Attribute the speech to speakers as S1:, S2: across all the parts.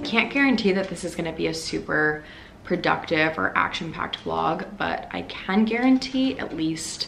S1: Can't guarantee that this is going to be a super productive or action-packed vlog, but I can guarantee at least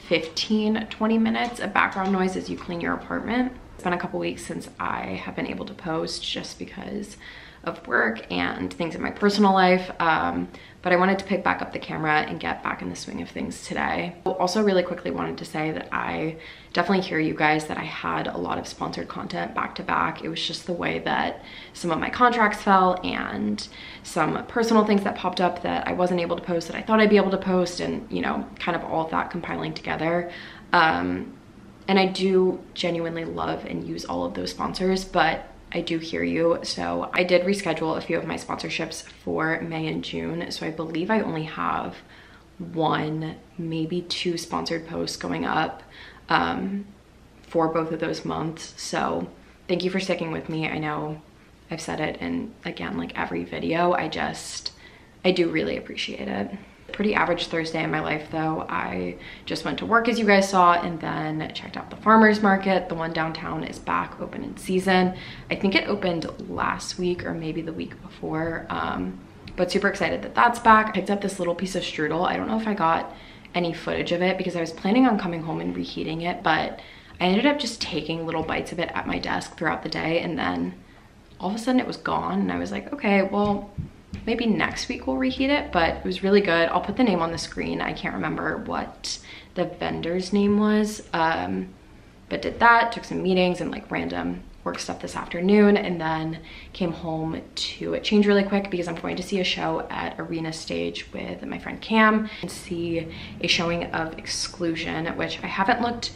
S1: 15-20 minutes of background noise as you clean your apartment. It's been a couple weeks since I have been able to post just because of work and things in my personal life, but I wanted to pick back up the camera and get back in the swing of things today. Also really quickly wanted to say that I definitely hear you guys that I had a lot of sponsored content back to back. It was just the way that some of my contracts fell and some personal things that popped up that I wasn't able to post that I thought I'd be able to post, and you know, kind of all of that compiling together. And I do genuinely love and use all of those sponsors, but I do hear you. So I did reschedule a few of my sponsorships for May and June. So I believe I only have 1, maybe 2 sponsored posts going up for both of those months. So thank you for sticking with me. I know I've said it in, again, like every video. I do really appreciate it. Pretty average Thursday in my life though. I just went to work, as you guys saw, and then checked out the farmers market. The one downtown is back open in season. I think it opened last week or maybe the week before, but super excited that that's back. I picked up this little piece of strudel. I don't know if I got any footage of it because I was planning on coming home and reheating it, but I ended up just taking little bites of it at my desk throughout the day, and then all of a sudden it was gone, and I was like, okay, well, maybe next week we'll reheat it. But it was really good. I'll put the name on the screen. I can't remember what the vendor's name was, but did that, took some meetings and like random work stuff this afternoon, and then came home to change really quick because I'm going to see a show at Arena Stage with my friend Cam and see a showing of Exclusion, which I haven't looked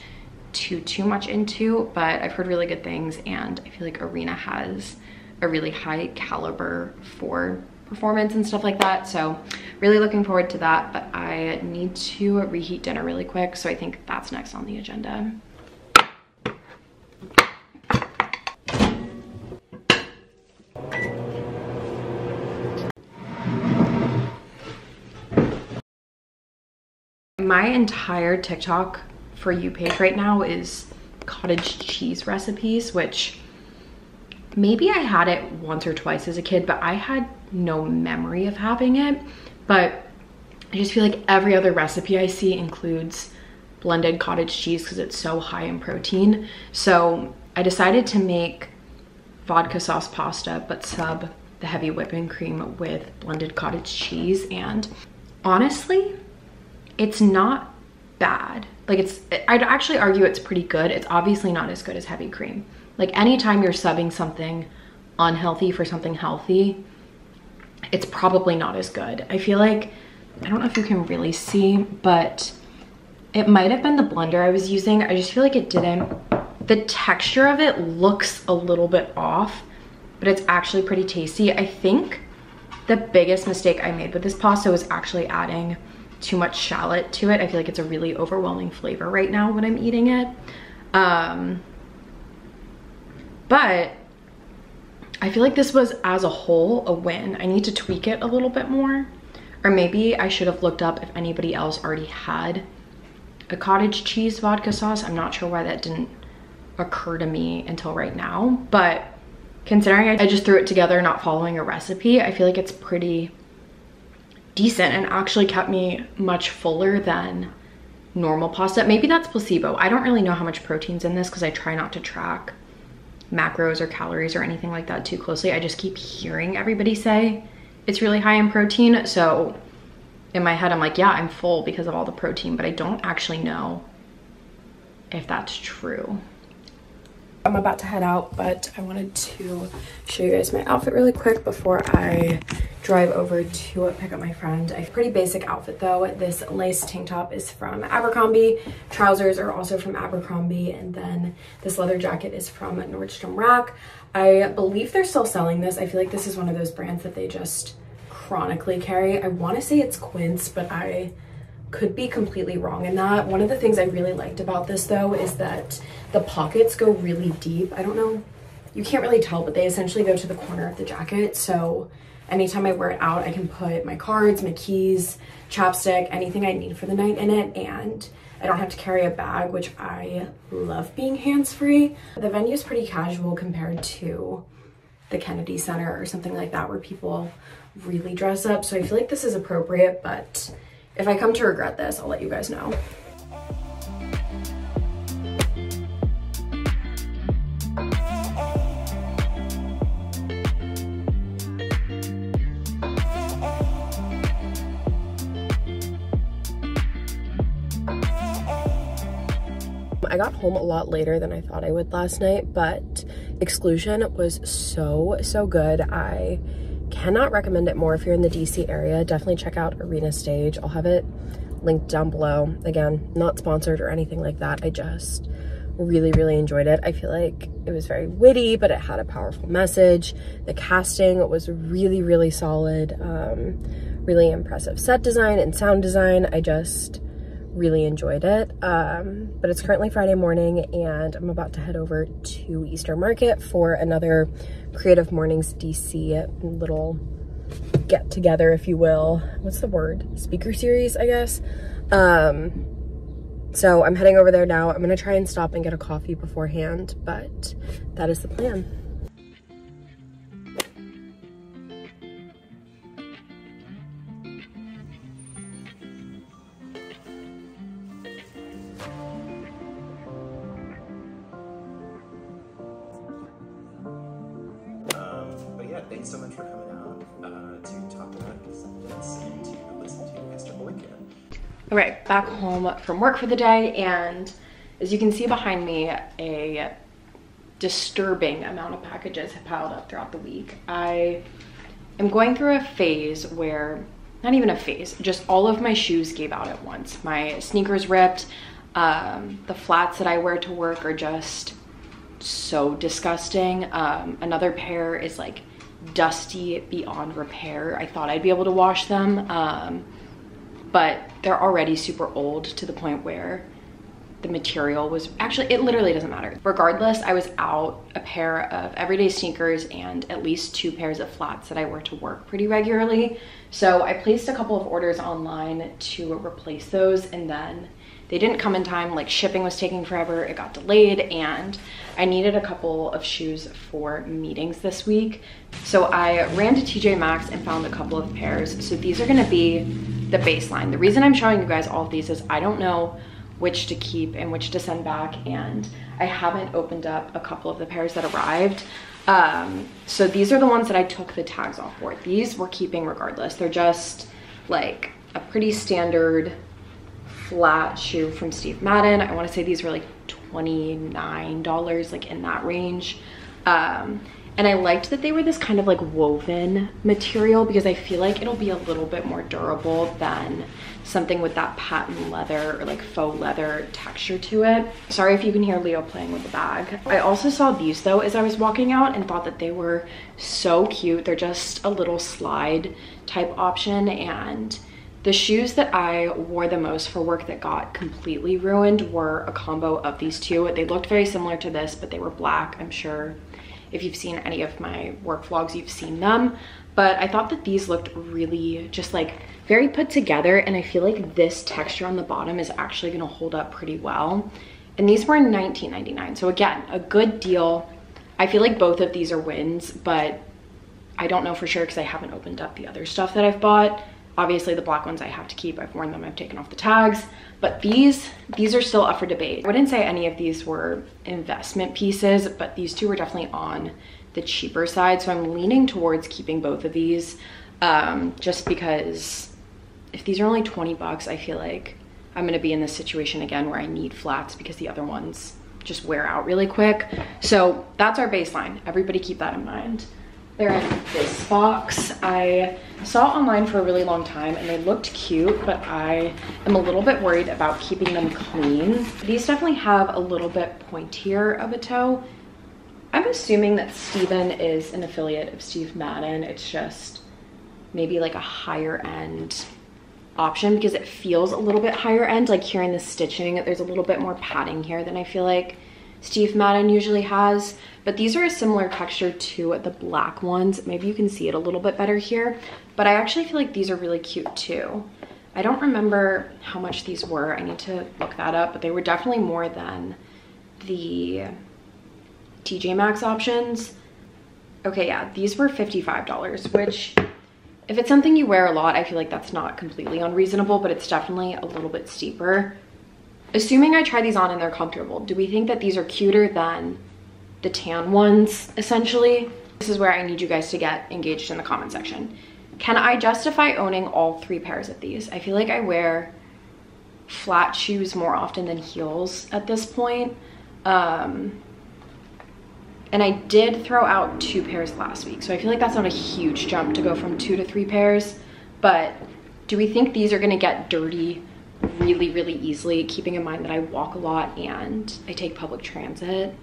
S1: too much into, but I've heard really good things, and I feel like Arena has a really high caliber for performance and stuff like that. So really looking forward to that, but I need to reheat dinner really quick, so I think that's next on the agenda. My entire TikTok For You page right now is cottage cheese recipes, which maybe I had it once or twice as a kid, but I had no memory of having it. But I just feel like every other recipe I see includes blended cottage cheese because it's so high in protein. So I decided to make vodka sauce pasta, but sub the heavy whipping cream with blended cottage cheese. And honestly, it's not bad. Like I'd actually argue it's pretty good. It's obviously not as good as heavy cream. Like anytime you're subbing something unhealthy for something healthy, it's probably not as good. I feel like, I don't know if you can really see, but it might have been the blender I was using. I just feel like it didn't. The texture of it looks a little bit off, but it's actually pretty tasty. I think the biggest mistake I made with this pasta was actually adding too much shallot to it. I feel like it's a really overwhelming flavor right now when I'm eating it. But I feel like this was, as a whole, a win. I need to tweak it a little bit more. Or maybe I should have looked up if anybody else already had a cottage cheese vodka sauce. I'm not sure why that didn't occur to me until right now. But considering I just threw it together not following a recipe, I feel like it's pretty decent and actually kept me much fuller than normal pasta. Maybe that's placebo. I don't really know how much protein's in this because I try not to track macros or calories or anything like that too closely. I just keep hearing everybody say it's really high in protein. So in my head, I'm like, yeah, I'm full because of all the protein, but I don't actually know if that's true. I'm about to head out, but I wanted to show you guys my outfit really quick before I drive over to pick up my friend. A pretty basic outfit though. This lace tank top is from Abercrombie. Trousers are also from Abercrombie. And then this leather jacket is from Nordstrom Rack. I believe they're still selling this. I feel like this is one of those brands that they just
S2: chronically carry. I want to say it's quince, but I could be completely wrong in that. One of the things I really liked about this though is that the pockets go really deep. I don't know, you can't really tell, but they essentially go to the corner of the jacket. So anytime I wear it out, I can put my cards, my keys, chapstick, anything I need for the night in it, and I don't have to carry a bag, which I love being hands-free. The venue is pretty casual compared to the Kennedy Center or something like that where people really dress up. So I feel like this is appropriate, but if I come to regret this, I'll let you guys know. I got home a lot later than I thought I would last night, but Exclusion was so good. I cannot recommend it more if you're in the DC area. Definitely check out Arena Stage. I'll have it linked down below. Again, not sponsored or anything like that. I just really enjoyed it. I feel like it was very witty, but it had a powerful message. The casting was really solid. Really impressive set design and sound design. I just really enjoyed it. But it's currently Friday morning and I'm about to head over to Eastern Market for another Creative Mornings DC little get together, if you will. What's the word? Speaker series, I guess. So I'm heading over there now. I'm gonna try and stop and get a coffee beforehand, but that is the plan.
S3: Thanks so much for coming out to talk about acceptance and to listen to Mr. Boykin.
S1: All right, back home from work for the day, and as you can see behind me, a disturbing amount of packages have piled up throughout the week. I am going through a phase where, not even a phase, just all of my shoes gave out at once. My sneakers ripped, the flats that I wear to work are just so disgusting. Another pair is like dusty beyond repair. I thought I'd be able to wash them, but they're already super old to the point where the material was actually, it literally doesn't matter. Regardless, I was out a pair of everyday sneakers and at least 2 pairs of flats that I wear to work pretty regularly. So I placed a couple of orders online to replace those, and then they didn't come in time. Like, shipping was taking forever, it got delayed, and I needed a couple of shoes for meetings this week. So I ran to TJ Maxx and found a couple of pairs. So these are gonna be the baseline. The reason I'm showing you guys all of these is I don't know which to keep and which to send back, and I haven't opened up a couple of the pairs that arrived. So these are the ones that I took the tags off for. These we're keeping regardless. They're just like a pretty standard flat shoe from Steve Madden. I want to say these were like $29, like in that range. And I liked that they were this kind of like woven material because I feel like it'll be a little bit more durable than something with that patent leather or like faux leather texture to it. Sorry if you can hear Leo playing with the bag. I also saw these though as I was walking out and thought that they were so cute. They're just a little slide type option, and the shoes that I wore the most for work that got completely ruined were a combo of these two. They looked very similar to this, but they were black. I'm sure if you've seen any of my work vlogs, you've seen them. But I thought that these looked really just like very put together, and I feel like this texture on the bottom is actually gonna hold up pretty well. And these were $19.99. So again, a good deal. I feel like both of these are wins, but I don't know for sure because I haven't opened up the other stuff that I've bought. Obviously the black ones I have to keep. I've worn them, I've taken off the tags, but these are still up for debate. I wouldn't say any of these were investment pieces, but these two were definitely on the cheaper side. So I'm leaning towards keeping both of these, just because if these are only 20 bucks, I feel like I'm gonna be in this situation again where I need flats because the other ones just wear out really quick. So that's our baseline. Everybody keep that in mind. They're in this box. I saw online for a really long time and they looked cute, but I am a little bit worried about keeping them clean. These definitely have a little bit pointier of a toe. I'm assuming that Steven is an affiliate of Steve Madden. It's just maybe like a higher end option, because it feels a little bit higher end. Like here in the stitching, there's a little bit more padding here than I feel like Steve Madden usually has. But these are a similar texture to the black ones. Maybe you can see it a little bit better here, but I actually feel like these are really cute too. I don't remember how much these were. I need to look that up, but they were definitely more than the TJ Maxx options. Okay, yeah, these were $55, which if it's something you wear a lot, I feel like that's not completely unreasonable, but it's definitely a little bit steeper. Assuming I try these on and they're comfortable, do we think that these are cuter than the tan ones, essentially? This is where I need you guys to get engaged in the comment section. Can I justify owning all 3 pairs of these? I feel like I wear flat shoes more often than heels at this point. And I did throw out 2 pairs last week, so I feel like that's not a huge jump to go from 2 to 3 pairs. But do we think these are gonna get dirty really, really easily, keeping in mind that I walk a lot and I take public transit?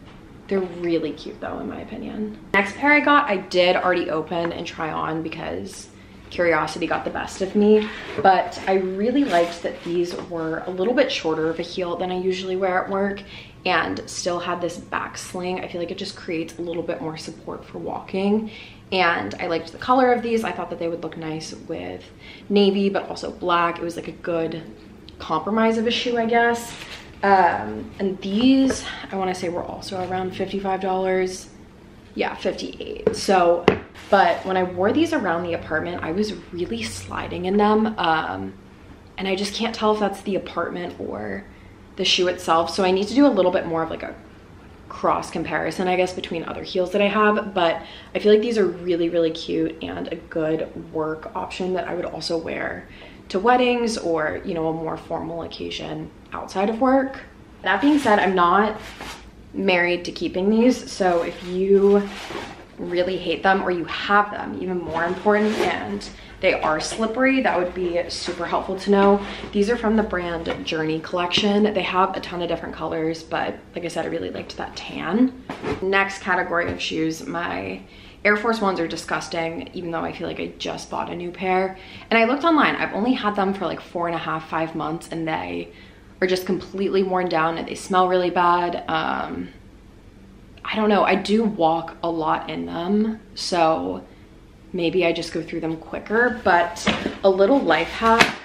S1: They're really cute though, in my opinion. Next pair I got, I did already open and try on because curiosity got the best of me, but I really liked that these were a little bit shorter of a heel than I usually wear at work and still had this back sling. I feel like it just creates a little bit more support for walking, and I liked the color of these. I thought that they would look nice with navy, but also black. It was like a good compromise of a shoe, I guess. And these, I want to say, were also around $55. Yeah, 58. So, but when I wore these around the apartment, I was really sliding in them. And I just can't tell if that's the apartment or the shoe itself. So I need to do a little bit more of like a cross comparison, I guess, between other heels that I have. But I feel like these are really, really cute and a good work option that I would also wear to weddings or, you know, a more formal occasion outside of work. That being said, I'm not married to keeping these, so if you really hate them or you have them, even more important, and they are slippery, that would be super helpful to know. These are from the brand Journey collection. They have a ton of different colors, but like I said, I really liked that tan. Next category of shoes, my Air Force Ones are disgusting, even though I feel like I just bought a new pair. And I looked online, I've only had them for like 4.5, 5 months, and they are just completely worn down and they smell really bad. I don't know, I do walk a lot in them, so maybe I just go through them quicker. But a little life hack,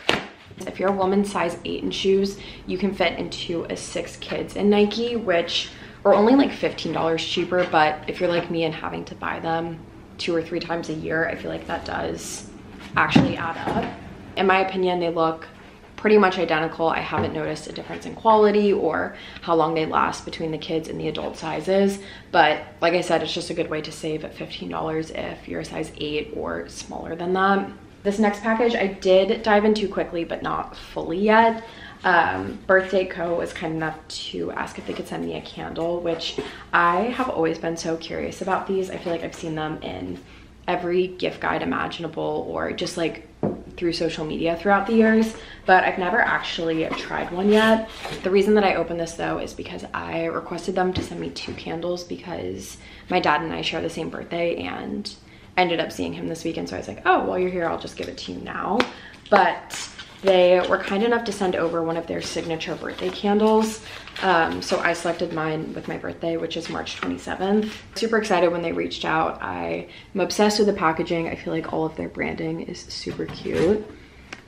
S1: if you're a woman size 8 in shoes, you can fit into a 6 kids in Nike, which are only like $15 cheaper. But if you're like me and having to buy them 2 or 3 times a year, I feel like that does actually add up. In my opinion, they look pretty much identical. I haven't noticed a difference in quality or how long they last between the kids and the adult sizes. But like I said, it's just a good way to save at $15 if you're a size 8 or smaller than that. This next package I did dive into quickly, but not fully yet. Birthday Co. was kind enough to ask if they could send me a candle, which I have always been so curious about these. I feel like I've seen them in every gift guide imaginable or just like through social media throughout the years, but I've never actually tried one yet. The reason that I opened this though is because I requested them to send me 2 candles because my dad and I share the same birthday, and I ended up seeing him this weekend, so I was like, oh, while you're here, I'll just give it to you now. But they were kind enough to send over one of their signature birthday candles. So I selected mine with my birthday, which is March 27th. Super excited when they reached out. I am obsessed with the packaging. I feel like all of their branding is super cute.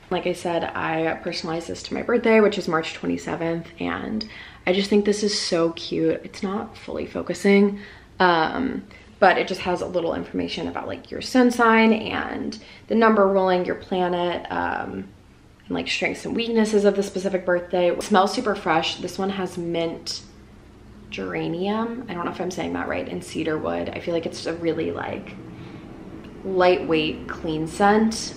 S1: Like I said, I personalized this to my birthday, which is March 27th, and I just think this is so cute. It's not fully focusing, but it just has a little information about like your sun sign and the number ruling your planet, and like strengths and weaknesses of the specific birthday. It smells super fresh. This one has mint geranium, I don't know if I'm saying that right, and cedarwood. I feel like it's a really like lightweight, clean scent.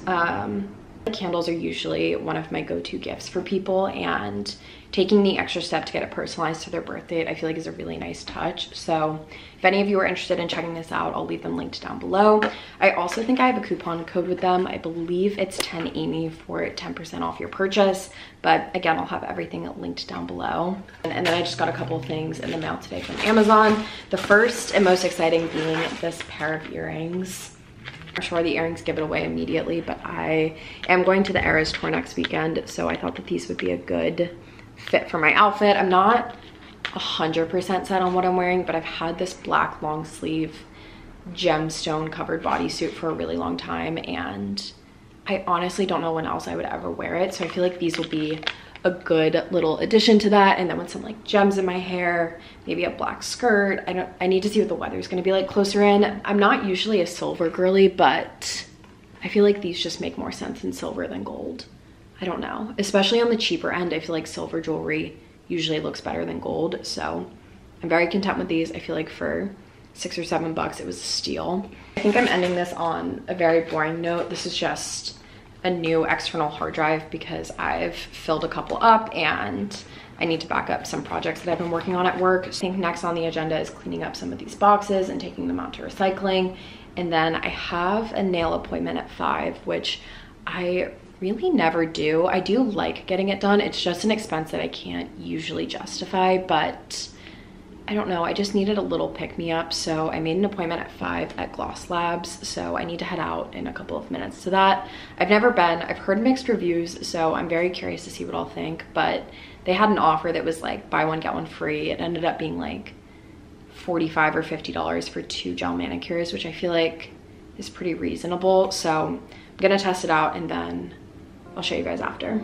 S1: Candles are usually one of my go-to gifts for people, and taking the extra step to get it personalized to their birthday, I feel like is a really nice touch. So if any of you are interested in checking this out, I'll leave them linked down below. I also think I have a coupon code with them. I believe it's 10Amy for 10% off your purchase, but again, I'll have everything linked down below. And then I just got a couple of things in the mail today from Amazon. The first and most exciting being this pair of earrings. I'm sure the earrings give it away immediately, but I am going to the Eras tour next weekend, so I thought that these would be a good fit for my outfit. I'm not 100% set on what I'm wearing, but I've had this black long sleeve gemstone covered bodysuit for a really long time, and I honestly don't know when else I would ever wear it, so I feel like these will be a good little addition to that. And then with some like gems in my hair, maybe a black skirt. I need to see what the weather's gonna be like closer in. I'm not usually a silver girly, but I feel like these just make more sense in silver than gold. I don't know, especially on the cheaper end. I feel like silver jewelry usually looks better than gold, so I'm very content with these. I feel like for $6 or $7 it was a steal. I think I'm ending this on a very boring note. This is just a new external hard drive because I've filled a couple up and I need to back up some projects that I've been working on at work. I think next on the agenda is cleaning up some of these boxes and taking them out to recycling. And then I have a nail appointment at 5, which I really never do. I do like getting it done. It's just an expense that I can't usually justify, but I don't know, I just needed a little pick-me-up, so I made an appointment at 5 at Gloss Labs, so I need to head out in a couple of minutes to that. I've never been, I've heard mixed reviews, so I'm very curious to see what I'll think, but they had an offer that was like buy one, get one free. It ended up being like $45 or $50 for 2 gel manicures, which I feel like is pretty reasonable, so I'm gonna test it out and then I'll show you guys after.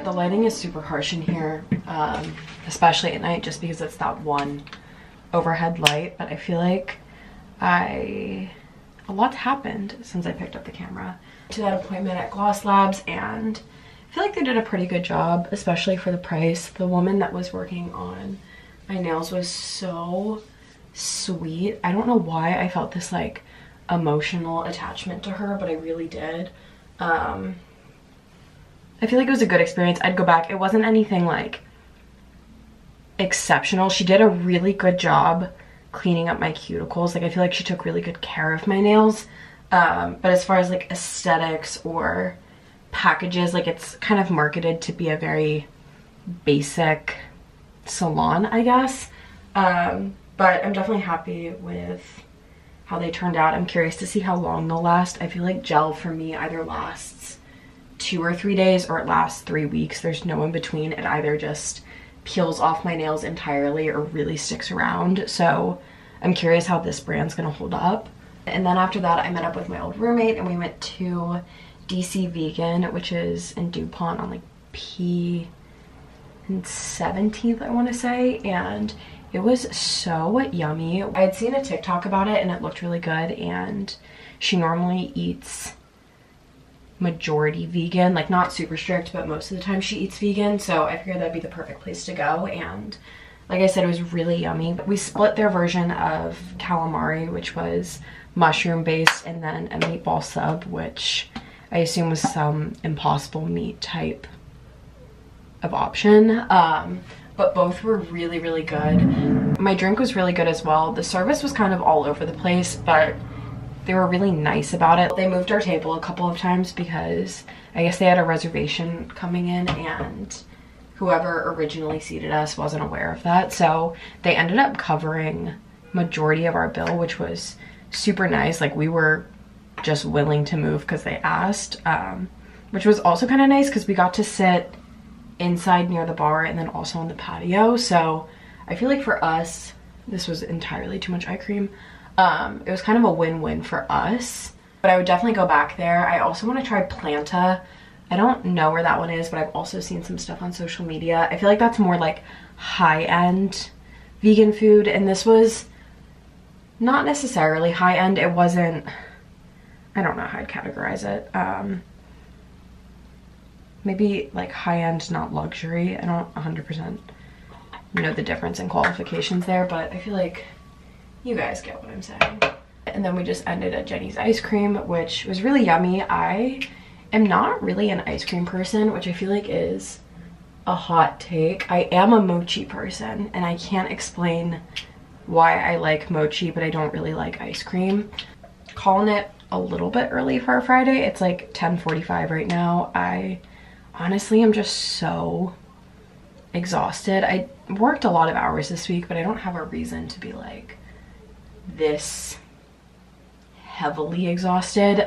S1: The lighting is super harsh in here, especially at night, just because it's that one overhead light, but I feel like a lot's happened since I picked up the camera. To that appointment at Gloss Labs, and I feel like they did a pretty good job, especially for the price. The woman that was working on my nails was so sweet. I don't know why I felt this like emotional attachment to her, but I really did. I feel like it was a good experience. I'd go back. It wasn't anything like exceptional. She did a really good job cleaning up my cuticles. Like I feel like she took really good care of my nails. But as far as like aesthetics or packages, like it's kind of marketed to be a very basic salon, I guess. But I'm definitely happy with how they turned out. I'm curious to see how long they'll last. I feel like gel for me either lasts 2 or 3 days or it lasts 3 weeks. There's no in between. It either just peels off my nails entirely or really sticks around. So I'm curious how this brand's gonna hold up. And then after that, I met up with my old roommate and we went to DC Vegan, which is in DuPont on like P and 17th, I want to say, and it was so yummy. I had seen a TikTok about it and it looked really good, and she normally eats majority vegan, like not super strict, but most of the time she eats vegan, so I figured that'd be the perfect place to go. And like I said, it was really yummy. We split their version of calamari, which was mushroom based, and then a meatball sub, which I assume was some Impossible meat type of option. But both were really, really good. My drink was really good as well. The service was kind of all over the place, but they were really nice about it. They moved our table a couple of times because I guess they had a reservation coming in and whoever originally seated us wasn't aware of that. So they ended up covering majority of our bill, which was super nice. Like we were just willing to move because they asked, which was also kind of nice because we got to sit inside near the bar and then also on the patio. So I feel like for us, this was entirely too much eye cream. It was kind of a win-win for us, but I would definitely go back there. I also want to try Planta. I don't know where that one is, but I've also seen some stuff on social media. I feel like that's more like high-end vegan food, and this was not necessarily high-end. It wasn't, I don't know how I'd categorize it. Maybe like high-end, not luxury. I don't 100% know the difference in qualifications there, but I feel like you guys get what I'm saying. And then we just ended at Jenny's ice cream, which was really yummy. I am not really an ice cream person, which I feel like is a hot take. I am a mochi person, and I can't explain why I like mochi, but I don't really like ice cream. Calling it a little bit early for a Friday. It's like 10:45 right now. I honestly am just so exhausted. I worked a lot of hours this week, but I don't have a reason to be like this heavily exhausted.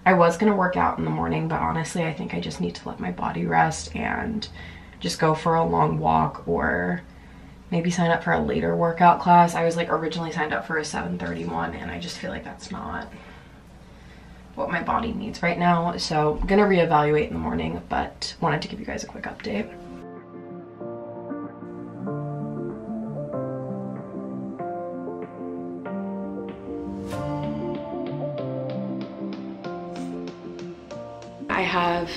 S1: I was gonna work out in the morning, but honestly I think I just need to let my body rest and just go for a long walk, or maybe sign up for a later workout class. I was like originally signed up for a 7:30 one, and I just feel like that's not what my body needs right now. So I'm gonna reevaluate in the morning, but wanted to give you guys a quick update. I have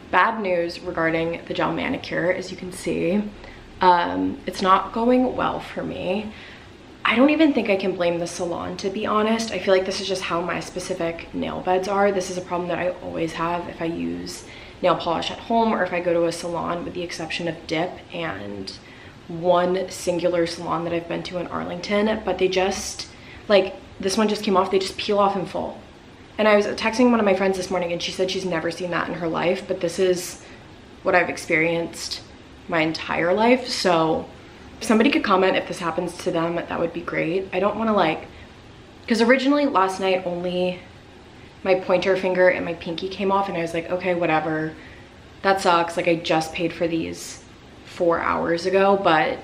S1: bad news regarding the gel manicure. As you can see, it's not going well for me. I don't even think I can blame the salon, to be honest. I feel like this is just how my specific nail beds are. This is a problem that I always have if I use nail polish at home or if I go to a salon, with the exception of Dip and one singular salon that I've been to in Arlington. But they just, like, this one just came off, they just peel off in full. And I was texting one of my friends this morning, and she said she's never seen that in her life, but this is what I've experienced my entire life. So if somebody could comment if this happens to them, that would be great. I don't want to, like, because originally last night only my pointer finger and my pinky came off, and I was like, okay, whatever, that sucks. Like, I just paid for these 4 hours ago, but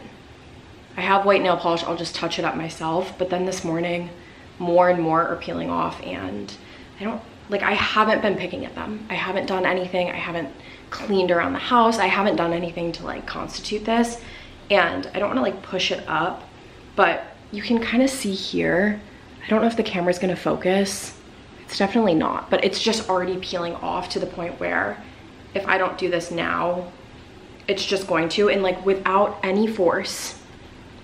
S1: I have white nail polish, I'll just touch it up myself. But then this morning, more and more are peeling off, and I haven't been picking at them. I haven't done anything. I haven't cleaned around the house. I haven't done anything to like constitute this, and I don't want to like push it up, but you can kind of see here. I don't know if the camera's gonna focus. It's definitely not, but it's just already peeling off to the point where if I don't do this now, it's just going to, and like without any force,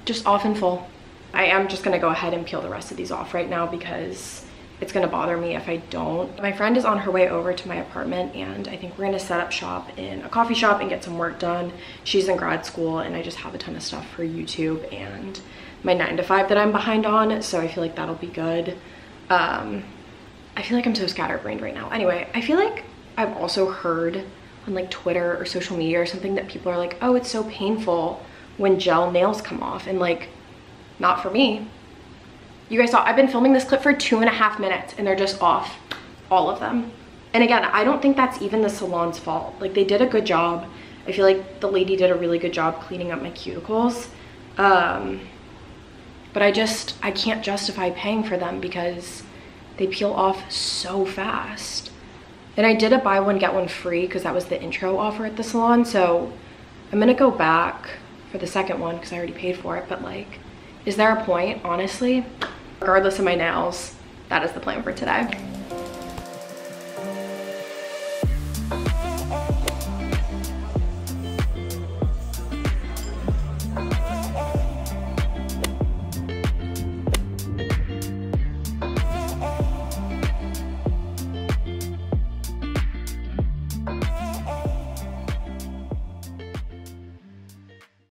S1: just off in full. I am just gonna go ahead and peel the rest of these off right now because it's gonna bother me if I don't. My friend is on her way over to my apartment, and I think we're gonna set up shop in a coffee shop and get some work done. She's in grad school, and I just have a ton of stuff for YouTube and my 9-to-5 that I'm behind on, so I feel like that'll be good. I feel like I'm so scatterbrained right now. Anyway, I feel like I've also heard on like Twitter or social media or something that people are like, oh, it's so painful when gel nails come off, and like, not for me. You guys saw, I've been filming this clip for 2.5 minutes and they're just off, all of them. And again, I don't think that's even the salon's fault. Like, they did a good job. I feel like the lady did a really good job cleaning up my cuticles. But I can't justify paying for them because they peel off so fast. And I did a buy one, get one free because that was the intro offer at the salon. So I'm gonna go back for the second one because I already paid for it. But like, is there a point, honestly? Regardless of my nails, that is the plan for today.